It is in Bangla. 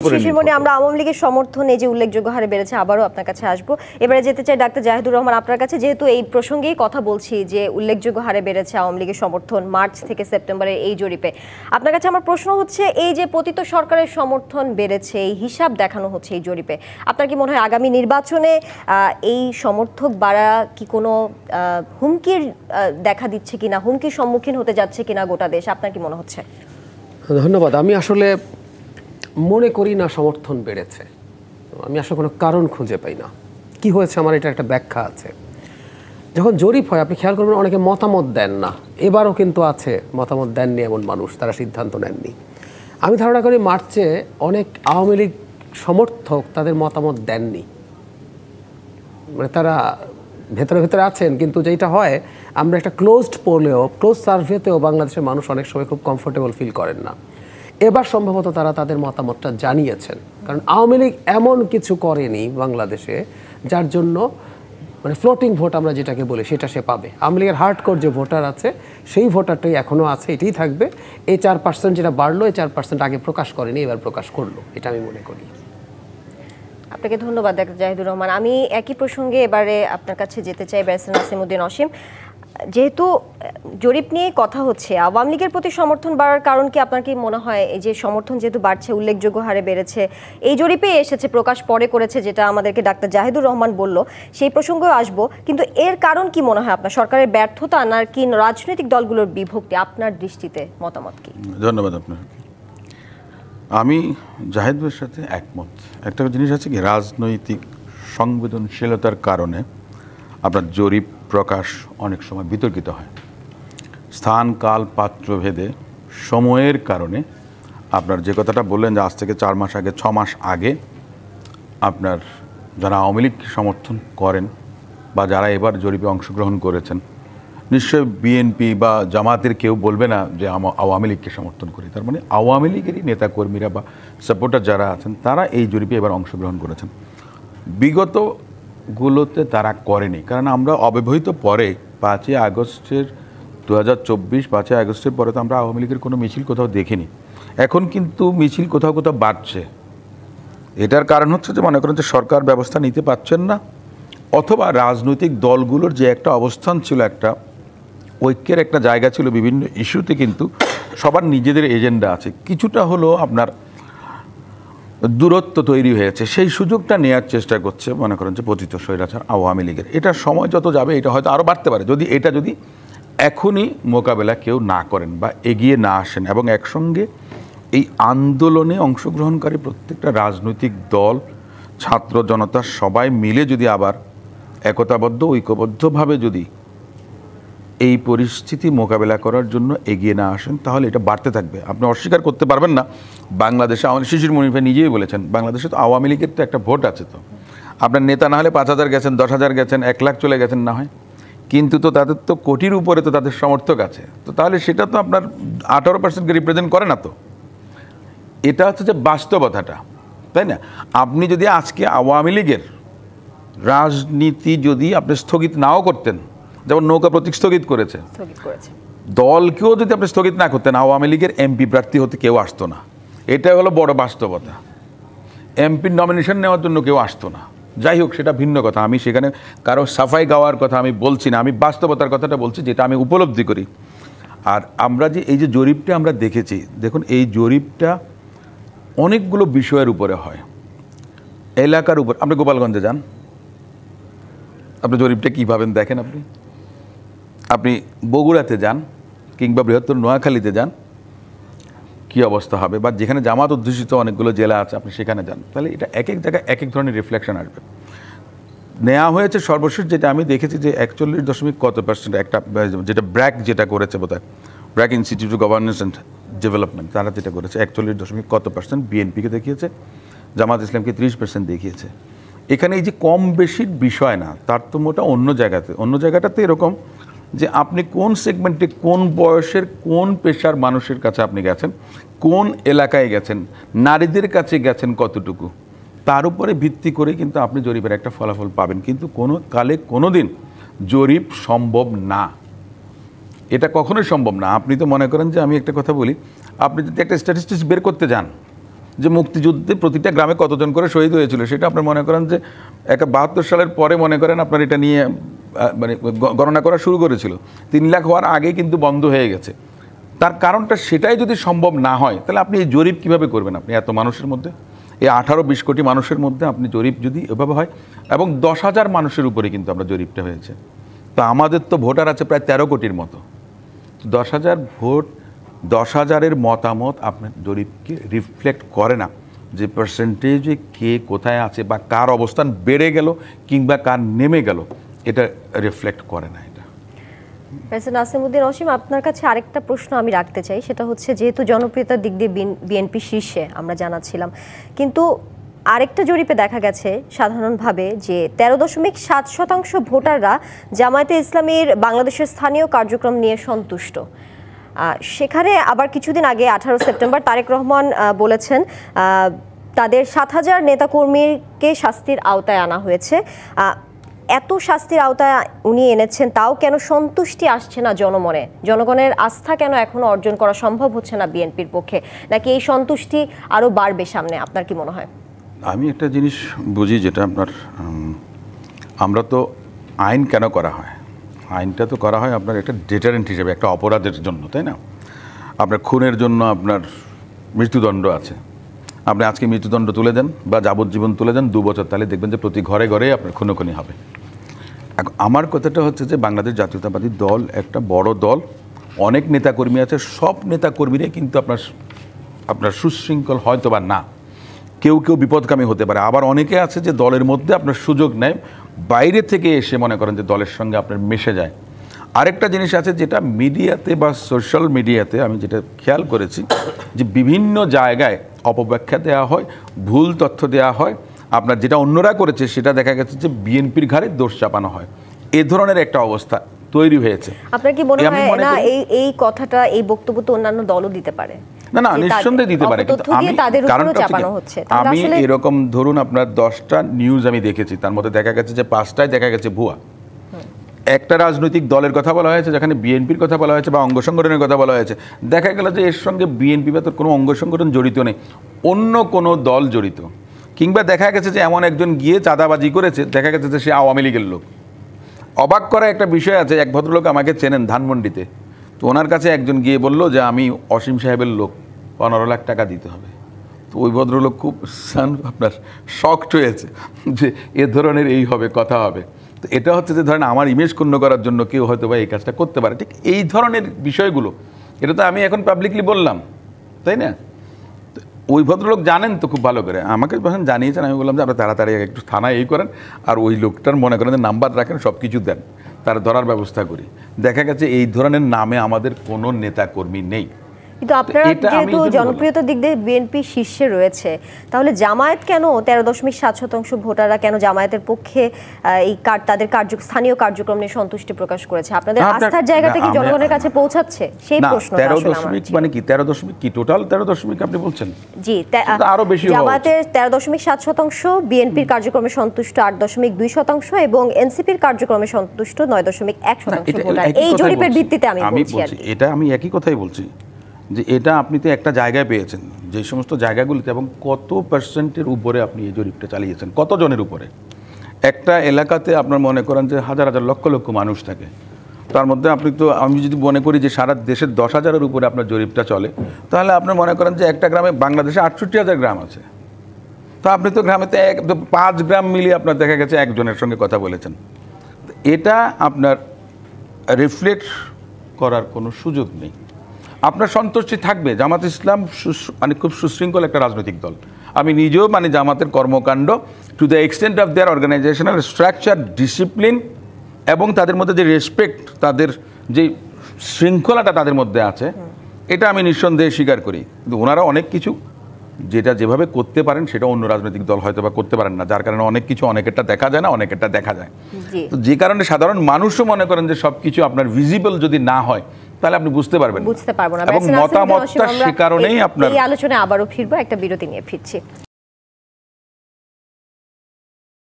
শিশিরমণি, আমরা আওয়ামী লীগের সমর্থন এই যে উল্লেখযোগ্য হারে বেড়েছে, আবারও আপনার কাছে আসবো। এবারে যেতে চাই ডাক্তার জাহিদুর রহমান আপনার কাছে, যেহেতু এই প্রসঙ্গেই কথা বলছি যে উল্লেখযোগ্য হারে বেড়েছে আওয়ামী লীগের সমর্থন মার্চ থেকে সেপ্টেম্বরের এই জরিপে। আপনার কাছে আমার প্রশ্ন হচ্ছে, এই যে পতিত সরকারের সমর্থন বেড়েছে, এই হিসাব দেখানো হচ্ছে এই জরিপে, আপনার কি মনে হয় আগামী নির্বাচনে এই সমর্থক বাড়া কি কোনো হুমকির দেখা দিচ্ছে কিনা, হুমকির সম্মুখীন হতে যাচ্ছে কিনা গোটা দেশ, আপনার কি মনে হচ্ছে? ধন্যবাদ। আমি আসলে মনে করি না সমর্থন বেড়েছে। আমি আসলে কোনো কারণ খুঁজে পাই না কি হয়েছে। আমার এটা একটা ব্যাখ্যা আছে। যখন জরিপ হয় আপনি খেয়াল করবেন অনেকে মতামত দেন না। এবারও কিন্তু আছে মতামত দেননি এমন মানুষ, তারা সিদ্ধান্ত নেননি। আমি ধারণা করি মার্চে অনেক আওয়ামী লীগ সমর্থক তাদের মতামত দেননি, মানে তারা ভেতরে ভেতরে আছেন। কিন্তু যেটা হয়, আমরা একটা ক্লোজড পোলেও, ক্লোজ সার্ভেতেও বাংলাদেশের মানুষ অনেক সময় খুব কমফোর্টেবল ফিল করেন না। এবার সম্ভবত তারা তাদের মতামতটা জানিয়েছেন, কারণ আওয়ামী লীগ এমন কিছু করেনি বাংলাদেশে যার জন্য মানে ফ্লোটিং ভোট আমরা যেটাকে বলি সেটা সে পাবে। আওয়ামী লীগের হার্ডকোর যে ভোটার আছে সেই ভোটারটাই এখনও আছে, এটাই থাকবে। এই 4% যেটা বাড়লো, এই 4% আগে প্রকাশ করেনি, এবার প্রকাশ করলো, এটা আমি মনে করি। আপনাকে ধন্যবাদ ডাক্তার জাহিদুর রহমান। আমি একই প্রসঙ্গে এবারে আপনার কাছে যেতে চাই ব্যারিস্টার নাসিমউদ্দিন অসীম। যেহেতু জরিপ নিয়ে কথা হচ্ছে, আওয়ামী লীগের প্রতি সমর্থন বাড়ার কারণ কি আপনার কি মনে হয়? এই যে সমর্থন যেহেতু বাড়ছে, উল্লেখযোগ্য হারে বেড়েছে, এই জরিপে এসেছে, প্রকাশ পরে করেছে, যেটা আমাদেরকে ডাক্তার জাহিদুর রহমান বলল, সেই প্রসঙ্গেও আসবো। কিন্তু এর কারণ কি মনে হয় আপনার? সরকারের ব্যর্থতা না কি রাজনৈতিক দলগুলোর বিভক্তি? আপনার দৃষ্টিতে মতামত কি? ধন্যবাদ আপনার। আমি জাহিদ ভাইয়ের সাথে একমত। একটা জিনিস আছে কি, রাজনৈতিক সংবেদনশীলতার কারণে আপনার জরিপ প্রকাশ অনেক সময় বিতর্কিত হয়। স্থান কাল পাত্র ভেদে সময়ের কারণে আপনার যে কথাটা বললেন যে আজ থেকে 4 মাস আগে, 6 মাস আগে আপনার যারা আওয়ামী লীগকে সমর্থন করেন বা যারা এবার জরিপে অংশগ্রহণ করেছেন, নিশ্চয়ই বিএনপি বা জামাতের কেউ বলবে না যে আওয়ামী লীগকে সমর্থন করি। তার মানে আওয়ামী লীগেরই নেতাকর্মীরা বা সাপোর্টার যারা আছেন তারা এই জরিপে এবার অংশগ্রহণ করেছেন। বিগতগুলোতে তারা করেনি, কারণ আমরা অব্যবহিত পরে 5ই আগস্টের 2024 5ই আগস্টের পরে তো আমরা আওয়ামী লীগের কোনো মিছিল কোথাও দেখিনি। এখন কিন্তু মিছিল কোথাও কোথাও বাড়ছে। এটার কারণ হচ্ছে যে মনে করেন যে সরকার ব্যবস্থা নিতে পারছেন না, অথবা রাজনৈতিক দলগুলোর যে একটা অবস্থান ছিল, একটা ঐক্যের একটা জায়গা ছিল বিভিন্ন ইস্যুতে, কিন্তু সবার নিজেদের এজেন্ডা আছে, কিছুটা হলো আপনার দূরত্ব তৈরি হয়েছে। সেই সুযোগটা নেওয়ার চেষ্টা করছে মনে করেন যে পতিত স্বৈরাচার আওয়ামী লীগের। এটা সময় যত যাবে এটা হয়তো আরও বাড়তে পারে, যদি এখনই মোকাবেলা কেউ না করেন বা এগিয়ে না আসেন, এবং একসঙ্গে এই আন্দোলনে অংশগ্রহণকারী প্রত্যেকটা রাজনৈতিক দল, ছাত্র জনতা সবাই মিলে যদি আবার একতাবদ্ধ ঐক্যবদ্ধভাবে যদি এই পরিস্থিতি মোকাবেলা করার জন্য এগিয়ে না আসেন, তাহলে এটা বাড়তে থাকবে। আপনি অস্বীকার করতে পারবেন না, বাংলাদেশে আমাদের শিশিরমণি ভাই নিজেই বলেছেন, বাংলাদেশে তো আওয়ামী লীগের তো একটা ভোট আছে। তো আপনার নেতা না হলে 5,000 গেছেন, 10,000 গেছেন, 1 লাখ চলে গেছেন না হয়, কিন্তু তো তাদের তো কোটির উপরে তো তাদের সমর্থক আছে। তো তাহলে সেটা তো আপনার 18%কে রিপ্রেজেন্ট করে না। তো এটা হচ্ছে যে বাস্তবতাটা, তাই না? আপনি যদি আজকে আওয়ামী লীগের রাজনীতি যদি আপনি স্থগিত নাও করতেন, যেমন নৌকা প্রতীক স্থগিত করেছে, দলকেও যদি আপনি স্থগিত না করতেন, আওয়ামী লীগের এমপি প্রার্থী হতে কেউ আসতো না। এটা হলো বড় বাস্তবতা। এমপির নমিনেশন নেওয়ার জন্য কেউ আসতো না। যাই হোক, সেটা ভিন্ন কথা। আমি সেখানে কারো সাফাই গাওয়ার কথা আমি বলছি না, আমি বাস্তবতার কথাটা বলছি, যেটা আমি উপলব্ধি করি। আর আমরা যে এই যে জরিপটা আমরা দেখেছি, দেখুন এই জরিপটা অনেকগুলো বিষয়ের উপরে হয়, এলাকার উপর। আপনি গোপালগঞ্জে যান, আপনি জরিপটা কী পাবেন দেখেন। আপনি বগুড়াতে যান কিংবা বৃহত্তর নোয়াখালীতে যান, কী অবস্থা হবে, বা যেখানে জামাত অধ্যুষিত অনেকগুলো জেলা আছে আপনি সেখানে যান, তাহলে এটা এক এক জায়গায় এক এক ধরনের রিফ্লেকশন আসবে। নেওয়া হয়েছে সর্বশেষ যেটা আমি দেখেছি যে 41% একটা, যেটা ব্র্যাক যেটা করেছে বোধহয়, BRAC institute of governance and development, তারা যেটা করেছে 41% বিএনপিকে দেখিয়েছে, জামাত ইসলামকে 30% দেখিয়েছে। এখানে এই যে কম বেশির বিষয় না, তারতম্যটা অন্য জায়গাটাতে এরকম যে আপনি কোন সেগমেন্টে, কোন বয়সের, কোন পেশার মানুষের কাছে আপনি গেছেন, কোন এলাকায় গেছেন, নারীদের কাছে গেছেন কতটুকু, তার উপরে ভিত্তি করে কিন্তু আপনি জরিপের একটা ফলাফল পাবেন। কিন্তু কোনো কালে কোনো দিন জরিপ সম্ভব না, এটা কখনোই সম্ভব না। আপনি তো মনে করেন যে, আমি একটা কথা বলি, আপনি যদি একটা স্ট্যাটিস্টিক্স বের করতে যান, যে মুক্তিযুদ্ধে প্রতিটা গ্রামে কতজন করে শহীদ হয়েছিল সেটা আপনার মনে করেন যে 72 সালের পরে মনে করেন আপনার এটা নিয়ে মানে গণনা করা শুরু করেছিল। 3 লাখ হওয়ার আগে কিন্তু বন্ধ হয়ে গেছে। তার কারণটা সেটাই যদি সম্ভব না হয় তাহলে আপনি এই জরিপ কীভাবে করবেন? আপনি এত মানুষের মধ্যে, এই 18-20 কোটি মানুষের মধ্যে আপনি জরিপ যদি এভাবে হয়, এবং 10,000 মানুষের উপরে কিন্তু আমরা জরিপটা হয়েছে। তো আমাদের তো ভোটার আছে প্রায় 13 কোটির মতো। 10,000 ভোট, 10,000-এর মতামত আপনার জরিপকে রিফ্লেক্ট করে না যে পার্সেন্টেজে কে কোথায় আছে বা কার অবস্থান বেড়ে গেল কিংবা কার নেমে গেল, এটা রিফ্লেক্ট করে না। নাসিমউদ্দিন অসীম, আপনার কাছে আরেকটা প্রশ্ন আমি রাখতে চাই, সেটা হচ্ছে যেহেতু জনপ্রিয়তার দিক দিয়ে বিএনপি শীর্ষে আমরা জানাচ্ছিলাম, কিন্তু আরেকটা জরিপে দেখা গেছে সাধারণভাবে যে 13.7% ভোটাররা জামায়াতে ইসলামীর বাংলাদেশের স্থানীয় কার্যক্রম নিয়ে সন্তুষ্ট। সেখানে আবার কিছুদিন আগে 18 সেপ্টেম্বর তারেক রহমান বলেছেন তাদের 7,000 নেতাকর্মীকে শাস্তির আওতায় আনা হয়েছে। এত শাস্তির আওতায় উনি এনেছেন, তাও কেন সন্তুষ্টি আসছে না জনমনে? জনগণের আস্থা কেন এখনো অর্জন করা সম্ভব হচ্ছে না বিএনপির পক্ষে? নাকি এই সন্তুষ্টি আরো বাড়বে সামনে? আপনার কি মনে হয়? আমি একটা জিনিস বুঝি, যেটা আপনার আমরা তো আইন কেন করা হয়? আইনটা তো করা হয় আপনার একটা ডেটারেন্ট হিসেবে, একটা অপরাধের জন্য, তাই না? আপনার খুনের জন্য আপনার মৃত্যুদণ্ড আছে। আপনি আজকে মৃত্যুদণ্ড তুলে দেন বা যাবজ্জীবন তুলে দেন 2 বছর, তাহলে দেখবেন যে প্রতি ঘরে ঘরে আপনার খুনোখুনি হবে। আমার কথাটা হচ্ছে যে বাংলাদেশ জাতীয়তাবাদী দল একটা বড় দল, অনেক নেতাকর্মী আছে, সব নেতাকর্মীরাই কিন্তু আপনার সুশৃঙ্খল হয়তো বা না, কেউ কেউ বিপদগামী হতে পারে। আবার অনেকে আছে যে দলের মধ্যে আপনার সুযোগ নেয়, বাইরে থেকে এসে মনে করেন যে দলের সঙ্গে আপনার মিশে যায়। আরেকটা জিনিস আছে যেটা মিডিয়াতে বা সোশ্যাল মিডিয়াতে আমি যেটা খেয়াল করেছি, যে বিভিন্ন জায়গায় অপব্যাখ্যা দেওয়া হয়, ভুল তথ্য দেওয়া হয়, আপনার যেটা অন্যরা করেছে সেটা দেখা গেছে যে বিএনপির ঘাড়ে দোষ চাপানো হয়। এ ধরনের একটা অবস্থা তৈরি হয়েছে। আপনার কি মনে হয় না এই কথাটা, এই বক্তব্য তো অন্যান্য দলও দিতে পারে? না না, নিঃসন্দেহে দিতে পারে, কিন্তু আমি এরকম ধরুন আপনার 10টা নিউজ আমি দেখেছি, তার মধ্যে দেখা গেছে যে 5টায় দেখা গেছে ভুয়া। একটা রাজনৈতিক দলের কথা বলা হয়েছে, যেখানে বিএনপির কথা বলা হয়েছে বা অঙ্গ সংগঠনের কথা বলা হয়েছে, দেখা গেল যে এর সঙ্গে বিএনপি বা কোনো অঙ্গ সংগঠন জড়িত নেই, অন্য কোনো দল জড়িত। কিংবা দেখা গেছে যে এমন একজন গিয়ে চাঁদাবাজি করেছে, দেখা গেছে যে সে আওয়ামী লীগের লোক। অবাক করা একটা বিষয় আছে, এক ভদ্রলোক আমাকে চেনেন ধানমন্ডিতে, তো ওনার কাছে একজন গিয়ে বলল যে আমি অসীম সাহেবের লোক, 15 লাখ টাকা দিতে হবে। তো ওই ভদ্রলোক খুব আপনার শকড হয়েছে যে এ ধরনের এই হবে, কথা হবে। তো এটা হচ্ছে যে ধরেন আমার ইমেজ ক্ষুণ্ণ করার জন্য কেউ হয়তো বা এই কাজটা করতে পারে, ঠিক এই ধরনের বিষয়গুলো। এটা তো আমি এখন পাবলিকলি বললাম, তাই না? ওই ভদ্রলোক জানেন তো খুব ভালো করে, আমাকে যখন জানিয়েছেন আমি বললাম যে আপনারা তাড়াতাড়ি একটু থানায় এই করেন, আর ওই লোকটার মনে করেন যে নাম্বার রাখেন, সব কিছু দেন, তার ধরার ব্যবস্থা করি। দেখা গেছে এই ধরনের নামে আমাদের কোনো নেতাকর্মী নেই। কিন্তু আপনারা যেহেতু জনপ্রিয়তার দিক দিয়ে বিএনপি শীর্ষে রয়েছে, তাহলে জামায়াত কেন 13.7% ভোটাররা কেন জামায়াতের পক্ষে এই তাদের স্থানীয় কার্যক্রম নিয়ে সন্তুষ্টি প্রকাশ করেছে? আপনাদের আস্থার জায়গাটা কি জনগণের কাছে পৌঁছাচ্ছে? সেই প্রশ্ন। 13 মানে কি 13 কি টোটাল 13 আপনি বলছেন? জি, আরো বেশি। জামায়াতের 13.7%, বিএনপির কার্যক্রমে সন্তুষ্ট 8.2% এবং এনসিপির কার্যক্রমে সন্তুষ্ট 9.1% ভোটার। এই জরিপের ভিত্তিতে আমি বলছি, এটা আমি একই কথাই বলছি যে এটা আপনি তো একটা জায়গায় পেয়েছেন, যে সমস্ত জায়গাগুলিতে, এবং কত পার্সেন্টের উপরে আপনি এই জরিপটা চালিয়েছেন, কত জনের উপরে? একটা এলাকাতে আপনার মনে করেন যে হাজার হাজার লক্ষ লক্ষ মানুষ থাকে, তার মধ্যে আপনি তো, আমি যদি মনে করি যে সারা দেশের 10,000-এর উপরে আপনার জরিপটা চলে, তাহলে আপনার মনে করেন যে একটা গ্রামে, বাংলাদেশে 68,000 গ্রাম আছে, তো আপনি তো গ্রামেতে 5 গ্রাম মিলিয়ে আপনার দেখা গেছে একজনের সঙ্গে কথা বলেছেন। এটা আপনার রিফ্লেক্ট করার কোনো সুযোগ নেই। আপনার সন্তুষ্টি থাকবে। জামাত ইসলাম মানে খুব সুশৃঙ্খল একটা রাজনৈতিক দল। আমি নিজেও মানে জামাতের কর্মকাণ্ড to the extent of their organizational structure, discipline এবং তাদের মধ্যে যে রেসপেক্ট, তাদের যে শৃঙ্খলাটা তাদের মধ্যে আছে, এটা আমি নিঃসন্দেহে স্বীকার করি। কিন্তু ওনারা অনেক কিছু যেটা যেভাবে করতে পারেন সেটা অন্য রাজনৈতিক দল হয়তো বা করতে পারেন না, যার কারণে অনেক কিছু অনেকেরটা দেখা যায় না, অনেকেরটা দেখা যায়। তো যে কারণে সাধারণ মানুষও মনে করেন যে সব কিছু আপনার ভিজিবল যদি না হয় তাহলে আপনি বুঝতে পারবো না, এবং মতামতটা সে কারণেই আপনার। এই আলোচনায় আবারও ফিরবো, একটা বিরতি নিয়ে ফিরছি।